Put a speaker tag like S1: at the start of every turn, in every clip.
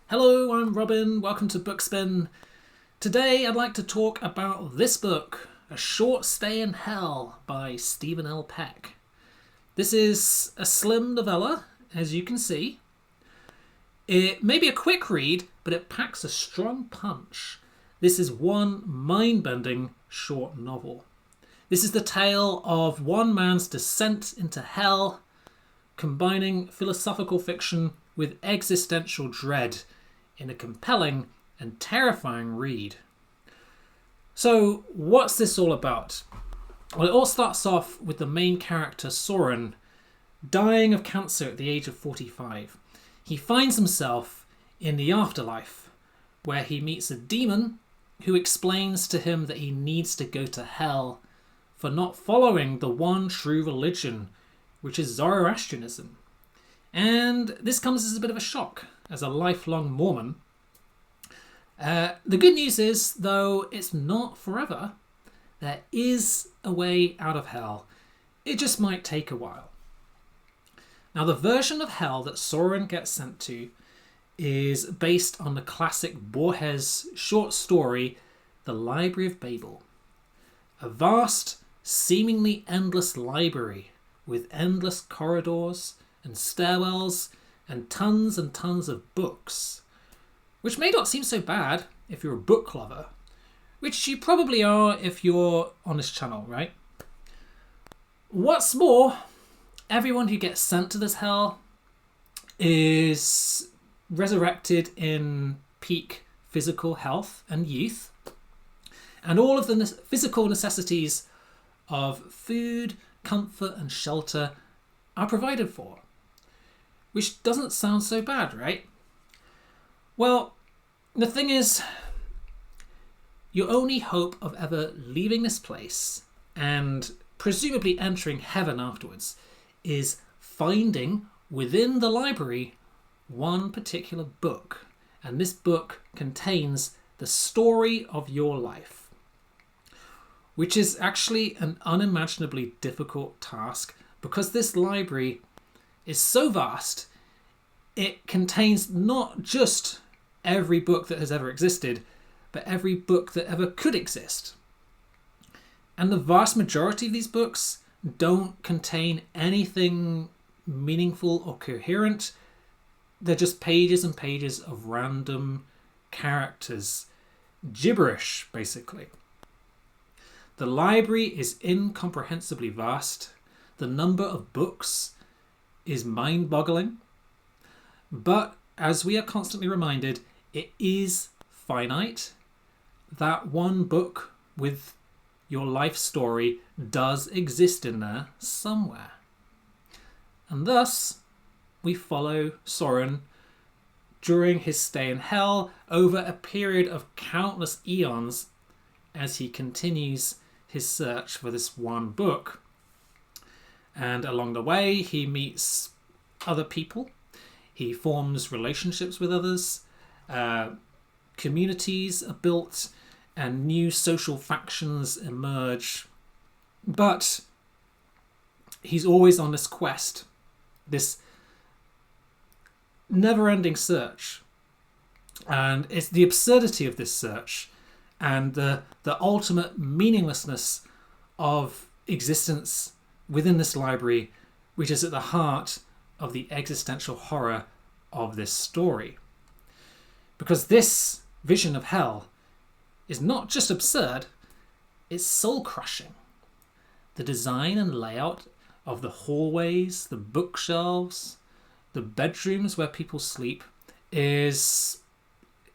S1: Hello, I'm Robin. Welcome to Bookspin. Today I'd like to talk about this book, A Short Stay in Hell by Stephen L. Peck. This is a slim novella, as you can see. It may be a quick read, but it packs a strong punch. This is one mind-bending short novel. This is the tale of one man's descent into hell, combining philosophical fiction with existential dread in a compelling and terrifying read. So, what's this all about? Well, it all starts off with the main character, Soren, dying of cancer at the age of 45. He finds himself in the afterlife, where he meets a demon who explains to him that he needs to go to hell for not following the one true religion, which is Zoroastrianism. And this comes as a bit of a shock as a lifelong Mormon. The good news is, though, it's not forever. There is a way out of hell. It just might take a while. Now, the version of hell that Soren gets sent to is based on the classic Borges short story, The Library of Babel. A vast, seemingly endless library with endless corridors and stairwells and tons of books, which may not seem so bad if you're a book lover, which you probably are if you're on this channel, right? What's more, everyone who gets sent to this hell is resurrected in peak physical health and youth, and all of the physical necessities of food, comfort and shelter are provided for. Which doesn't sound so bad, right? Well, the thing is, your only hope of ever leaving this place and presumably entering heaven afterwards is finding within the library one particular book. And this book contains the story of your life, which is actually an unimaginably difficult task because this library is so vast. It contains not just every book that has ever existed, but every book that ever could exist. And the vast majority of these books don't contain anything meaningful or coherent. They're just pages and pages of random characters. Gibberish, basically. The library is incomprehensibly vast. The number of books is mind-boggling. But as we are constantly reminded, it is finite. That one book with your life story does exist in there somewhere. And thus, we follow Soren during his stay in hell over a period of countless eons as he continues his search for this one book. And along the way, he meets other people. He forms relationships with others. Communities are built and new social factions emerge. But he's always on this quest, this never-ending search. And it's the absurdity of this search and the ultimate meaninglessness of existence within this library, which is at the heart of the existential horror of this story. Because this vision of hell is not just absurd, it's soul-crushing. The design and layout of the hallways, the bookshelves, the bedrooms where people sleep is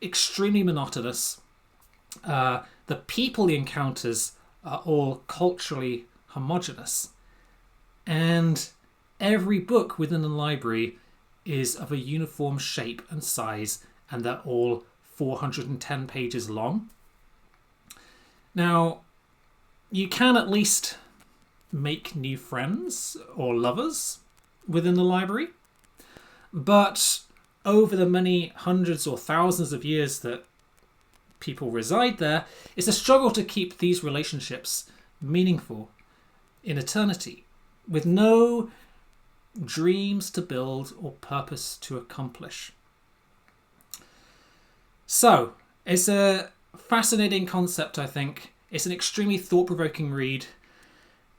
S1: extremely monotonous. The people he encounters are all culturally homogenous. And every book within the library is of a uniform shape and size, and they're all 410 pages long. Now, you can at least make new friends or lovers within the library, but over the many hundreds or thousands of years that people reside there, it's a struggle to keep these relationships meaningful in eternity, with no dreams to build or purpose to accomplish. So, it's a fascinating concept, I think. It's an extremely thought-provoking read.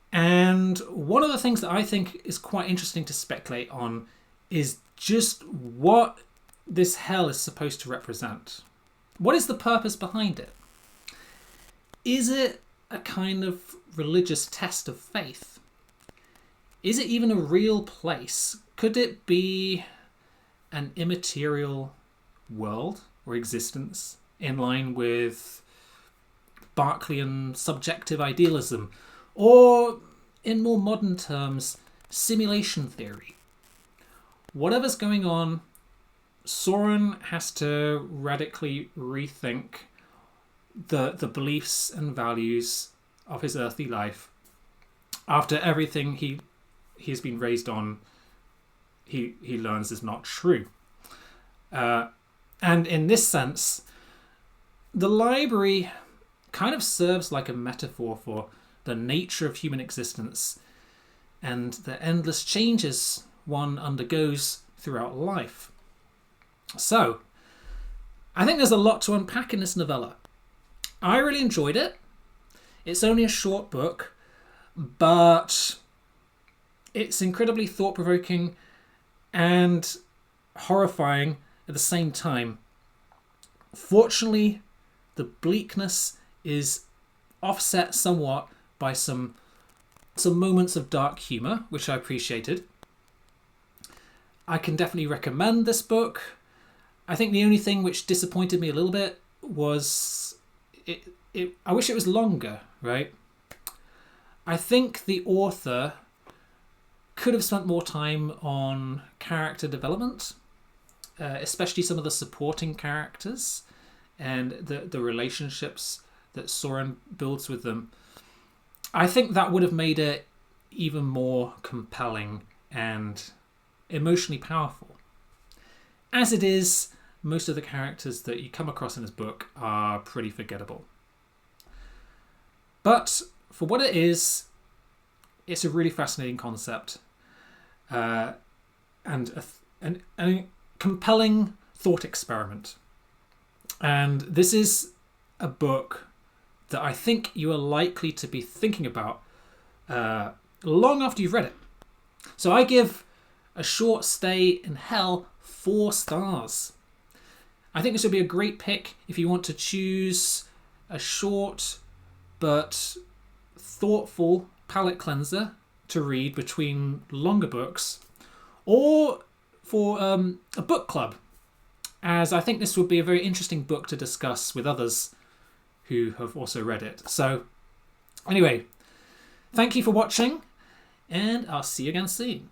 S1: And one of the things that I think is quite interesting to speculate on is just what this hell is supposed to represent. What is the purpose behind it? Is it a kind of religious test of faith? Is it even a real place? Could it be an immaterial world or existence in line with Berkeleyan subjective idealism? Or, in more modern terms, simulation theory? Whatever's going on, Soren has to radically rethink the beliefs and values of his earthly life after everything he's been raised on he learns is not true. And in this sense, the library kind of serves like a metaphor for the nature of human existence and the endless changes one undergoes throughout life. So, I think there's a lot to unpack in this novella. I really enjoyed it. It's only a short book, but it's incredibly thought-provoking and horrifying at the same time. Fortunately, the bleakness is offset somewhat by some moments of dark humour, which I appreciated. I can definitely recommend this book. I think the only thing which disappointed me a little bit was I wish it was longer, right? I think the author could have spent more time on character development, especially some of the supporting characters and the relationships that Soren builds with them. I think that would have made it even more compelling and emotionally powerful. As it is, most of the characters that you come across in this book are pretty forgettable. But for what it is, it's a really fascinating concept and a compelling thought experiment. And this is a book that I think you are likely to be thinking about long after you've read it. So I give A Short Stay in Hell 4 stars. I think this would be a great pick if you want to choose a short but thoughtful palate cleanser to read between longer books, or for a book club, as I think this would be a very interesting book to discuss with others who have also read it. So anyway, thank you for watching, and I'll see you again soon.